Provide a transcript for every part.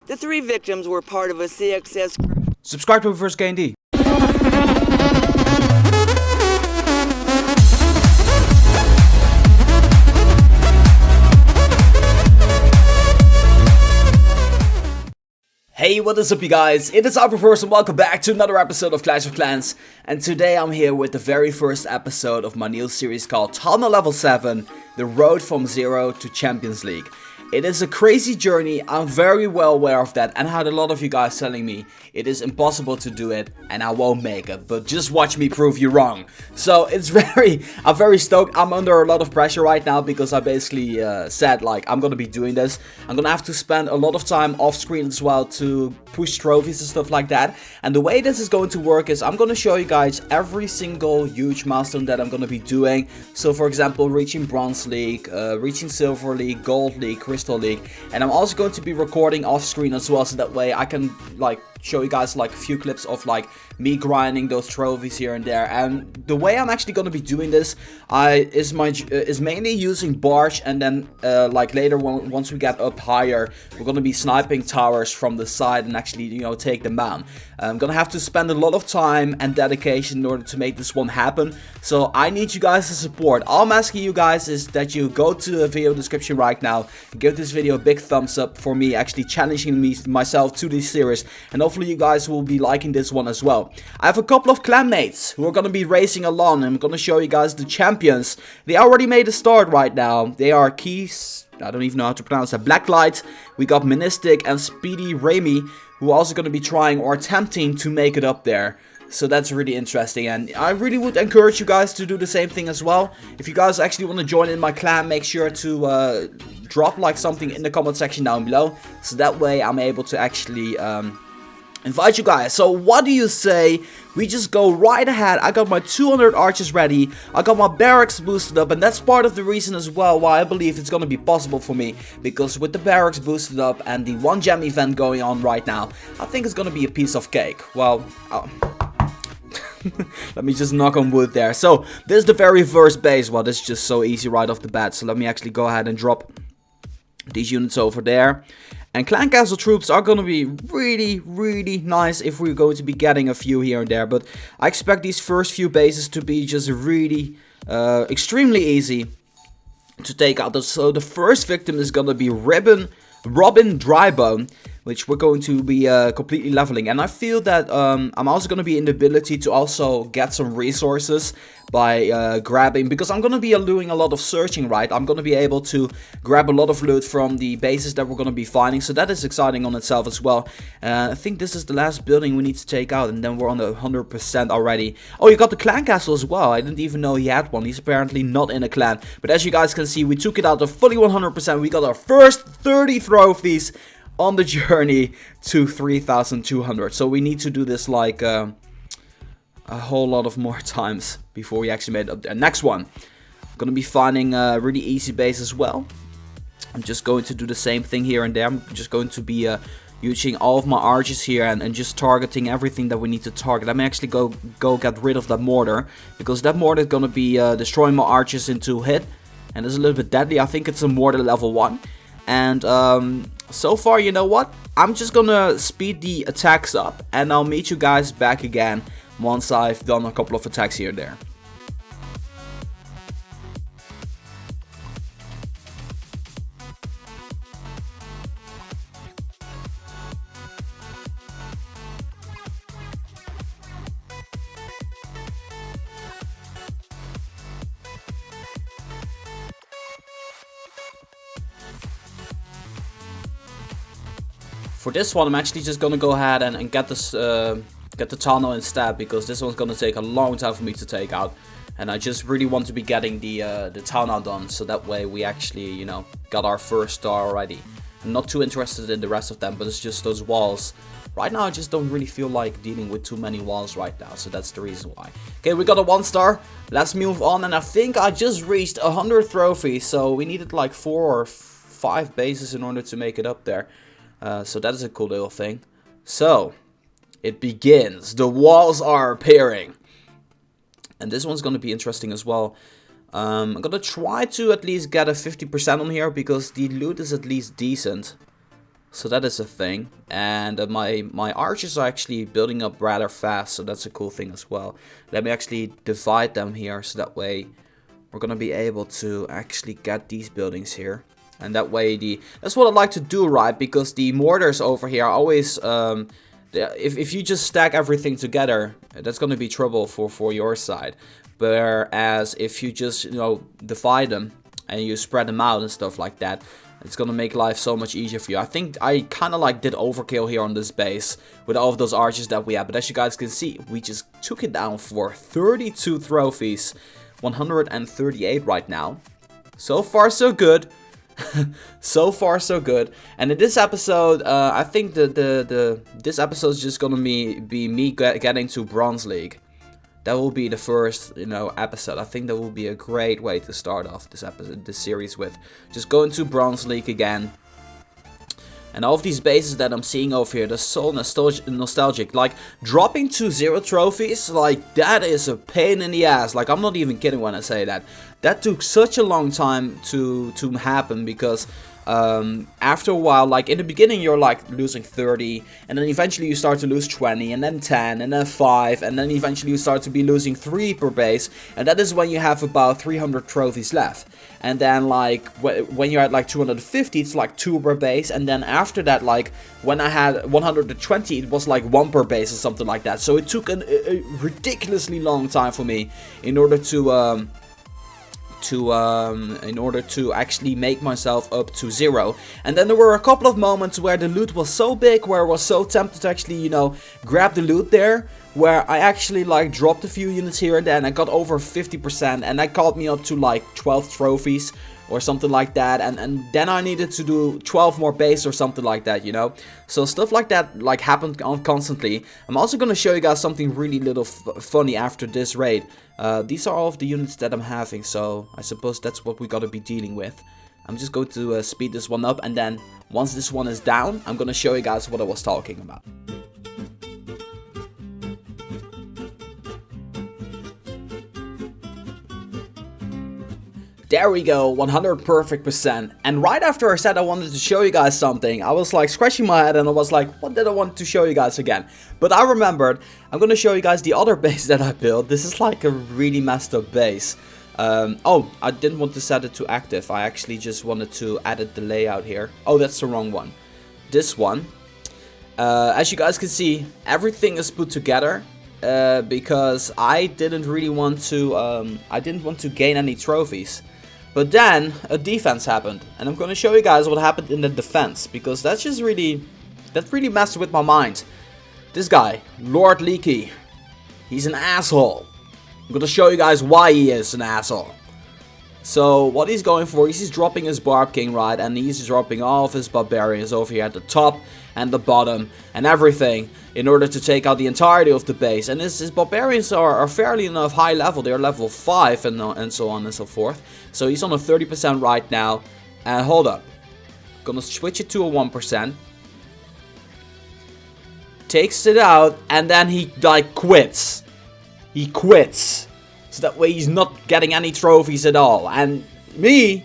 The 3 victims were part of a CXS crew. Subscribe to Reverse K&D. Hey, what is up you guys? It is Outride and welcome back to another episode of Clash of Clans. And today I'm here with the very first episode of my new series called Tunnel Level 7, The Road from Zero to Champions League. It is a crazy journey, I'm very well aware of that, and I had a lot of you guys telling me it is impossible to do it and I won't make it, but just watch me prove you wrong. So I'm very stoked. I'm under a lot of pressure right now because I basically said like I'm gonna be doing this. I'm gonna have to spend a lot of time off screen as well to push trophies and stuff like that. And the way this is going to work is I'm gonna show you guys every single huge milestone that I'm gonna be doing. So for example, reaching Bronze League, reaching Silver League, Gold League, Crystal League, and I'm also going to be recording off screen as well, so that way I can like show you guys like a few clips of like me grinding those trophies here and there. And the way I'm actually going to be doing this is mainly using Barge, and then like later once we get up higher, we're going to be sniping towers from the side and actually, you know, take them down. I'm going to have to spend a lot of time and dedication in order to make this one happen, so I need you guys to support. All I'm asking you guys is that you go to the video description right now, give this video a big thumbs up for me actually challenging myself to this series, and hopefully you guys will be liking this one as well. I have a couple of clanmates who are going to be racing along, and I'm going to show you guys the champions. They already made a start right now. They are Keys, I don't even know how to pronounce that, Blacklight, we got Menistic and Speedy Remy, who are also going to be trying or attempting to make it up there. So that's really interesting, and I really would encourage you guys to do the same thing as well. If you guys actually want to join in my clan, make sure to drop like something in the comment section down below, so that way I'm able to actually invite you guys. So what do you say we just go right ahead? I got my 200 archers ready, I got my barracks boosted up, and that's part of the reason as well why I believe it's gonna be possible for me, because with the barracks boosted up and the 1 gem event going on right now, I think it's gonna be a piece of cake. Well, let me just knock on wood there. So this is the very first base. Well, this is just so easy right off the bat, so let me actually go ahead and drop these units over there. And clan castle troops are going to be really nice if we're going to be getting a few here and there. But I expect these first few bases to be just really extremely easy to take out. So the first victim is going to be Robin Drybone, which we're going to be completely leveling. And I feel that I'm also going to be in the ability to also get some resources by grabbing, because I'm going to be doing a lot of searching, right? I'm going to be able to grab a lot of loot from the bases that we're going to be finding, so that is exciting on itself as well. I think this is the last building we need to take out, and then we're on the 100% already. Oh, you got the clan castle as well. I didn't even know he had one. He's apparently not in a clan, but as you guys can see, we took it out of fully 100%. We got our first 30 trophies on the journey to 3,200. So we need to do this like a whole lot of more times before we actually made it up there. Next one, I'm gonna be finding a really easy base as well. I'm just going to do the same thing here and there. I'm just going to be using all of my archers here and just targeting everything that we need to target. Let me actually go get rid of that mortar, because that mortar is gonna be destroying my archers into hit, and it's a little bit deadly. I think it's a mortar level 1. And so far, you know what? I'm just gonna speed the attacks up, and I'll meet you guys back again once I've done a couple of attacks here and there. For this one, I'm actually just gonna go ahead and get this, get the tunnel instead, because this one's gonna take a long time for me to take out, and I just really want to be getting the tunnel done, so that way we actually, you know, got our first star already. I'm not too interested in the rest of them, but it's just those walls. Right now, I just don't really feel like dealing with too many walls right now, so that's the reason why. Okay, we got a 1 star. Let's move on, and I think I just reached 100 trophies, so we needed like 4 or 5 bases in order to make it up there. So that is a cool little thing. So, it begins. The walls are appearing. And this one's going to be interesting as well. I'm going to try to at least get a 50% on here, because the loot is at least decent. So that is a thing. And my archers are actually building up rather fast, so that's a cool thing as well. Let me actually divide them here, so that way we're gonna be able to actually get these buildings here. And that way that's what I like to do, right? Because the mortars over here are always if you just stack everything together, that's gonna be trouble for your side. Whereas if you just, you know, divide them and you spread them out and stuff like that, it's gonna make life so much easier for you. I think I kind of like did overkill here on this base with all of those archers that we have. But as you guys can see, we just took it down for 32 trophies. 138 right now. So far so good. So far so good. And in this episode, I think this episode is just gonna be me getting to Bronze League. That will be the first, you know, episode. I think that will be a great way to start off this series with. Just going to Bronze League again. And all of these bases that I'm seeing over here, they're so nostalgic. Like, dropping to 0 trophies, like, that is a pain in the ass. Like, I'm not even kidding when I say that. That took such a long time to happen, because after a while, like, in the beginning you're like losing 30, and then eventually you start to lose 20, and then 10, and then 5, and then eventually you start to be losing 3 per base, and that is when you have about 300 trophies left. And then, like, when you're at like 250, it's like 2 per base, and then after that, like, when I had 120, it was like 1 per base or something like that. So it took a ridiculously long time for me in order to actually make myself up to 0. And then there were a couple of moments where the loot was so big, where I was so tempted to actually, you know, grab the loot there, where I actually like dropped a few units here and there, and I got over 50%, and that got me up to like 12 trophies or something like that, and then I needed to do 12 more base or something like that, you know. So stuff like that like happened constantly. I'm also gonna show you guys something really little funny after this raid. These are all of the units that I'm having, so I suppose that's what we gotta be dealing with. I'm just going to speed this one up, and then once this one is down, I'm gonna show you guys what I was talking about. There we go, 100 perfect %. And right after I said I wanted to show you guys something, I was like scratching my head and I was like, what did I want to show you guys again? But I remembered, I'm gonna show you guys the other base that I built. This is like a really messed up base. Oh, I didn't want to set it to active. I actually just wanted to edit the layout here. Oh, that's the wrong one. This one. As you guys can see, everything is put together. Because I didn't really want to gain any trophies. But then a defense happened, and I'm gonna show you guys what happened in the defense, because that really messed with my mind. This guy, Lord Leaky, he's an asshole. I'm gonna show you guys why he is an asshole. So what he's going for is he's dropping his Barb King, right, and he's dropping all of his barbarians over here at the top and the bottom and everything in order to take out the entirety of the base. And his barbarians are fairly enough high level. They're level 5 and so on and so forth. So he's on a 30% right now. And hold up. Gonna switch it to a 1%. Takes it out, and then he like quits. He quits. So that way he's not getting any trophies at all. And me,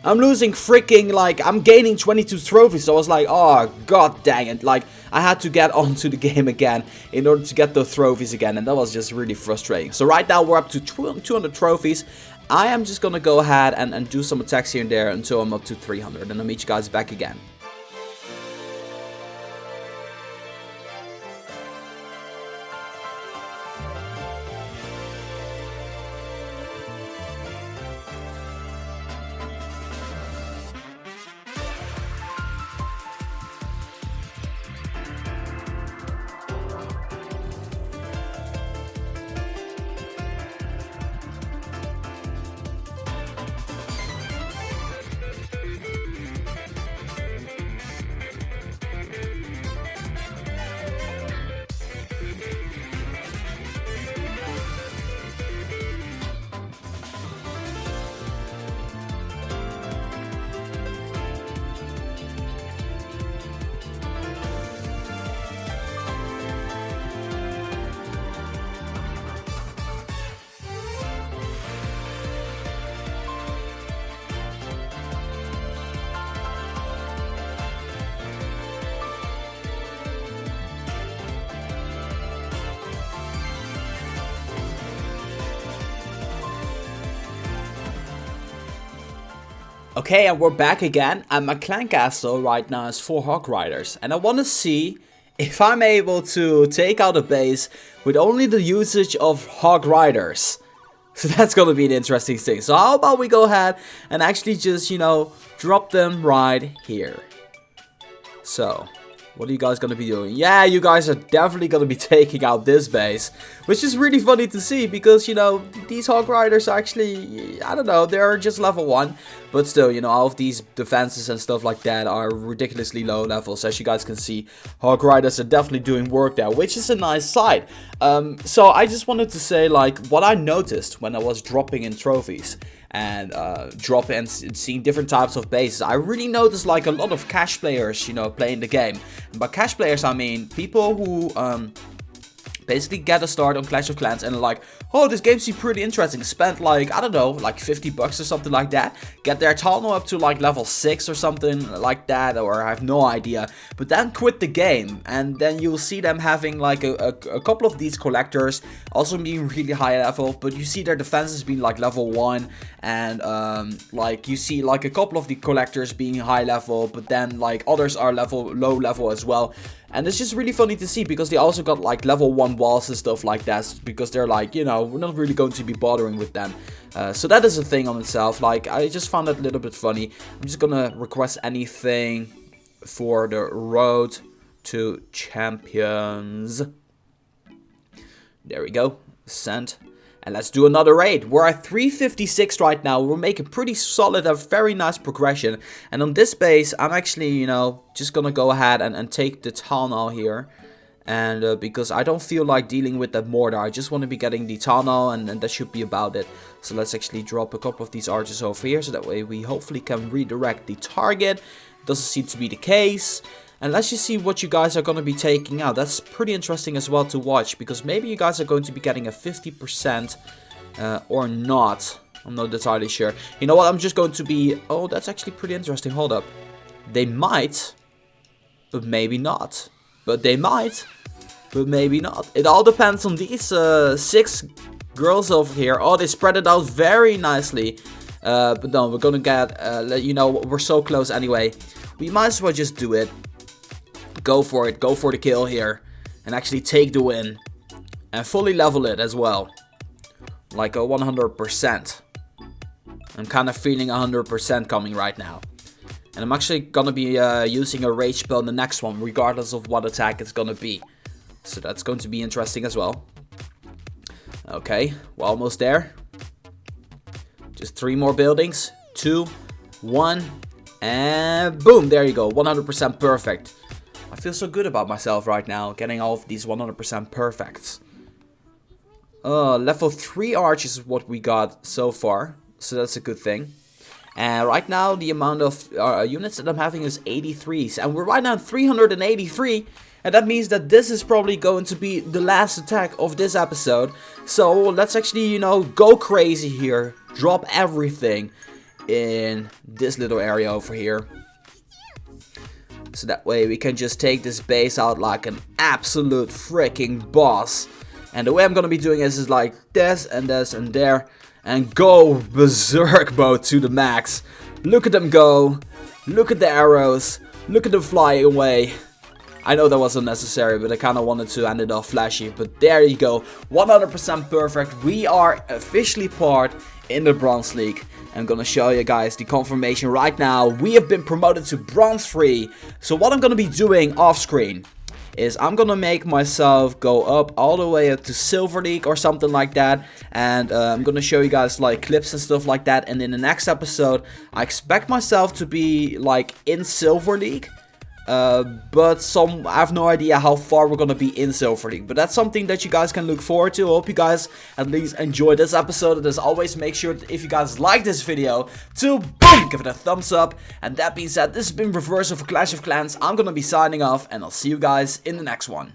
I'm losing freaking, like, I'm gaining 22 trophies. So I was like, oh, god dang it. Like, I had to get onto the game again in order to get those trophies again. And that was just really frustrating. So right now we're up to 200 trophies. I am just gonna go ahead and do some attacks here and there until I'm up to 300. And I'll meet you guys back again. Okay, and we're back again, and my clan castle right now is 4 Hog Riders, and I want to see if I'm able to take out a base with only the usage of Hog Riders. So that's gonna be an interesting thing. So how about we go ahead and actually just, you know, drop them right here. So, what are you guys gonna be doing? Yeah, you guys are definitely gonna be taking out this base, which is really funny to see because, you know, these Hog Riders are actually, I don't know, they're just level 1, but still, you know, all of these defenses and stuff like that are ridiculously low levels. As you guys can see, Hog Riders are definitely doing work there, which is a nice sight. So I just wanted to say, like, what I noticed when I was dropping in trophies and dropping and seeing different types of bases, I really noticed like a lot of cash players, you know, playing the game. And by cash players, I mean people who basically get a start on Clash of Clans and are like, oh, this game seems pretty interesting. Spent like, I don't know, like 50 bucks or something like that. Get their tunnel up to like level 6 or something like that, or I have no idea. But then quit the game, and then you'll see them having like a couple of these collectors also being really high level, but you see their defenses being like level 1, and like you see like a couple of the collectors being high level, but then like others are low level as well. And it's just really funny to see because they also got like level 1 walls and stuff like that, because they're like, you know, we're not really going to be bothering with them. So that is a thing on itself. Like, I just found that a little bit funny. I'm just gonna request anything for the road to champions. There we go. Send. And let's do another raid. We're at 356 right now. We're making pretty solid, a very nice progression. And on this base, I'm actually, you know, just gonna go ahead and take the tunnel here. And because I don't feel like dealing with that mortar. I just want to be getting the tunnel, and that should be about it. So let's actually drop a couple of these archers over here. So that way we hopefully can redirect the target. Doesn't seem to be the case. And let's just see what you guys are going to be taking out. That's pretty interesting as well to watch, because maybe you guys are going to be getting a 50% or not. I'm not entirely sure. You know what? I'm just going to be... Oh, that's actually pretty interesting. Hold up. They might, but maybe not. But they might, but maybe not. It all depends on these 6 girls over here. Oh, they spread it out very nicely. But no, we're going to get... you know, we're so close anyway. We might as well just do it. Go for it, go for the kill here, and actually take the win, and fully level it as well, like a 100%. I'm kind of feeling 100% coming right now, and I'm actually gonna be using a rage spell in the next one, regardless of what attack it's gonna be, so that's going to be interesting as well. Okay, we're almost there. Just 3 more buildings, 2, 1, and boom, there you go, 100% perfect. I feel so good about myself right now, getting all of these 100% perfects. Level 3 arch is what we got so far, so that's a good thing. And right now the amount of units that I'm having is 83s, and we're right now at 383, and that means that this is probably going to be the last attack of this episode. So let's actually, you know, go crazy here, drop everything in this little area over here. So that way we can just take this base out like an absolute freaking boss. And the way I'm gonna be doing this is like this and this and there. And go berserk mode to the max. Look at them go. Look at the arrows. Look at them fly away. I know that was unnecessary, but I kind of wanted to end it off flashy. But there you go. 100% perfect. We are officially part in the Bronze League. I'm gonna show you guys the confirmation right now. We have been promoted to Bronze 3. So what I'm gonna be doing off screen is I'm gonna make myself go up all the way up to Silver League or something like that. And I'm gonna show you guys like clips and stuff like that. And in the next episode, I expect myself to be like in Silver League. But I have no idea how far we're gonna be in Silver League. But that's something that you guys can look forward to. I hope you guys at least enjoyed this episode. And as always, make sure if you guys like this video to boom, give it a thumbs up. And that being said, this has been Reversal for Clash of Clans. I'm gonna be signing off, and I'll see you guys in the next one.